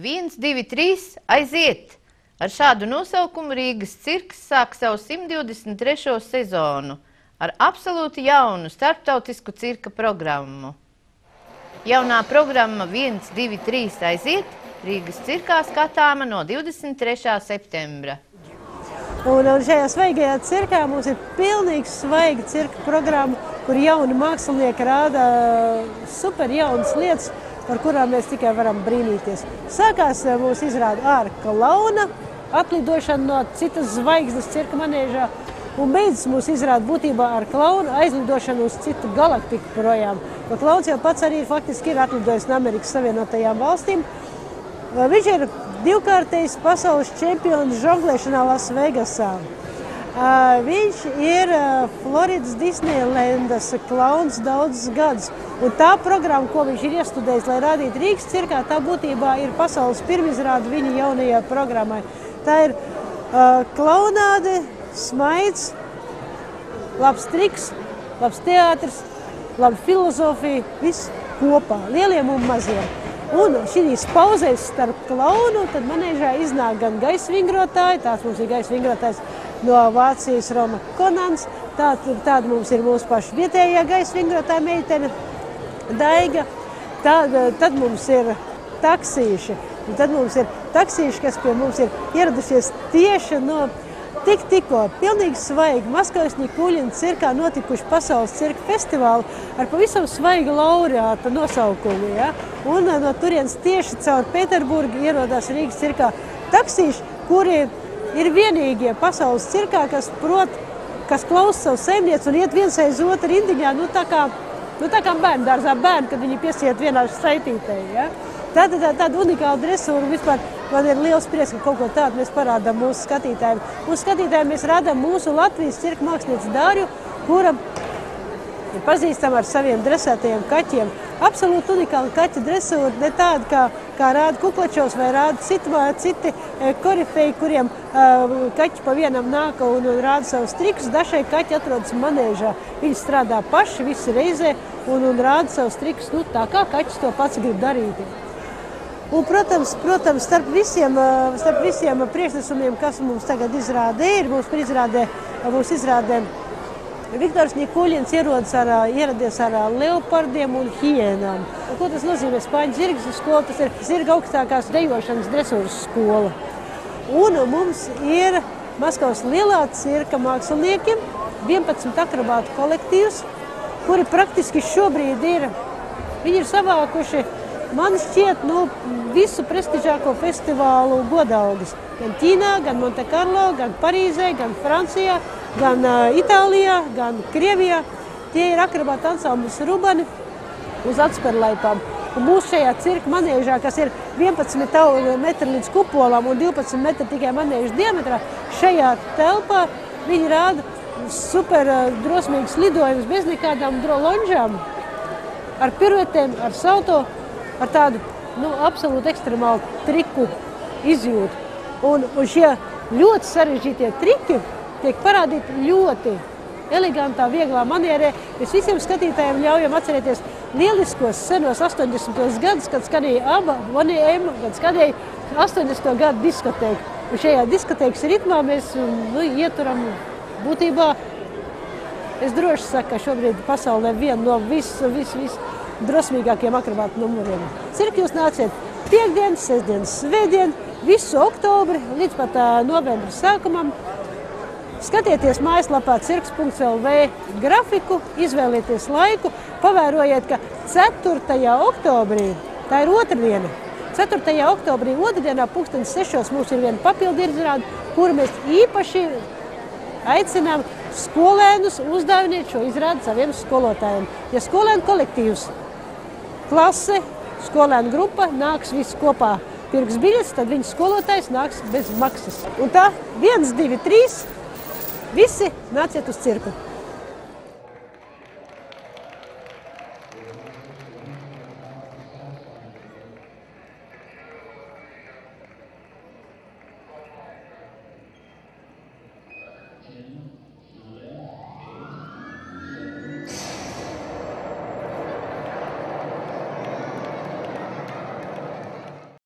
1, 2, 3, aiziet! Ar šādu nosaukumu Rīgas cirks sāk savu 123. sezonu ar absolūti jaunu starptautisku cirka programmu. Jaunā programma 1, 2, 3, aiziet! Rīgas cirkā skatāma no 23. septembra. Un šajā svaigajā cirkā mums ir pilnīgi svaiga cirka programma, kur jauni mākslinieki rāda super jaunas lietas, par kurām mēs tikai varam brīnīties. Sākās mūsu izrāda ar klauna, atlidošanu no citas zvaigznes cirka manēžā, un beidzas mūsu izrāda būtībā ar klauna aizlidošanu uz citu galaktiku projām. Jo klauns jau pats arī faktiski ir atlidojis no Amerikas Savienotajām valstīm. Viņš ir divkārtējs pasaules čempions žonglēšanā Lasvegasā. Viņš ir Floridas Disneylandas klauns daudzus gadus. Un tā programma, ko viņš ir iestudējis, lai rādītu Rīgas cirkā, tā būtībā ir pasaules pirmizrāde viņa jaunajā programmai. Tā ir klaunāde, smaids, labs triks, labs teātris, laba filozofija, viss kopā, lieliem un maziem. Un šīs pauzēs starp klaunu, tad manēžā iznāk gan gaisvingrotāji, tāds mums ir gaisvingrotājs no Vācijas Roma Konants, tāda mums ir mūsu paša vietējā gaisvingrotāja meitene Daiga, tad mums ir taksīši, kas pie mums ir ieradušies tieši no tikko pilnīgi svaigi Maskavas Nikuļina cirkā notikuši pasaules cirka festivāli ar pavisam svaigu laureāta nosaukumu. Ja? Un no turienes tieši caur Pēterburgu ierodās Rīgas cirkā taksīši, kuri ir vienīgie pasaules cirkā, kas klausa savu saimnieci un iet viens aiz otru rindiņā, tā kā bērnu dārzā bērni, kad viņi piesiet vienā saitītē. Ja? Tāda unikāla dresūra vispār. Man ir liels prieks, ka kaut ko tādu mēs parādām mūsu skatītājiem. Mūsu skatītājiem mēs rādām mūsu Latvijas cirka mākslinieci Dārju, kura ir pazīstama ar saviem dresētajiem kaķiem. Absolūti unikāla kaķa dresūra, ne tāda, kā rāda Kuklačovs vai rāda citi korifeji, kuriem kaķi pa vienam nāk un rāda savus trikus. Dažai kaķi atrodas manēžā. Viņi strādā paši, visi reizē un rāda savus trikus, tā kā kaķis to pats grib darīt. Un, protams, starp visiem priekšnesumiem, kas mums tagad izrādē ir, mums izrādē Viktors Nikuļins ieradies ar leopardiem un hiēnām. Ko tas nozīmē? Spāņu zirgas skola, tas ir zirga augstākās dejošanas dresūras skola. Un mums ir Maskavas lielā cirka mākslinieki, 11 akrobātu kolektīvs, kuri praktiski šobrīd viņi ir savākuši, man šķiet, visu prestižāko festivālu godaugus. Gan Ķīnā, gan Montekarlo, gan Parīzē, gan Francijā, gan Itālijā, gan Krievijā. Tie ir akrobātu ansamblis Rubani uz atspērlaipām. Un mūsu šajā cirka manēžā, kas ir 11 metri līdz kupolam un 12 metri tikai manēžas diametrā, šajā telpā viņi rāda super drosmīgas lidojumus bez nekādām lonžām, ar piruetēm, ar salto, ar tādu absolūti ekstremālu triku izjūtu. Un šie ļoti sarežģītie triki tiek parādīti ļoti elegantā, vieglā manierē. Mēs visiem skatītājiem ļaujam atcerēties lieliskos senos 80. gadus, kad skanēja ABBA, Bonnie M, kad skanēja 80. gadu diskotēku. Un šajā diskotēkas ritmā mēs ieturam būtībā, es droši saku, ka šobrīd pasaulē viena no drosmīgākiem akrobātu numuriem. Cirki jūs nāciet piekdienas, sestdienas, svētdien, visu oktobri līdz pat novembra sākumam. Skatieties mājaslapā cirks.lv grafiku, izvēlieties laiku, pavērojiet, ka 4. oktobrī, tā ir otrdiena, 4. oktobrī otrdienā 6:00 mums ir viena papildu izrāde, kuru mēs īpaši aicinām skolēnus uzdāvināt šo izrādi saviem skolotājiem. Ja skolēnu kolektīvs, klase, skolēnu grupa nāks visi kopā pirks biļetes, tad viņas skolotājs nāks bez maksas. Un tā 1, 2, 3, visi nāciet uz cirku.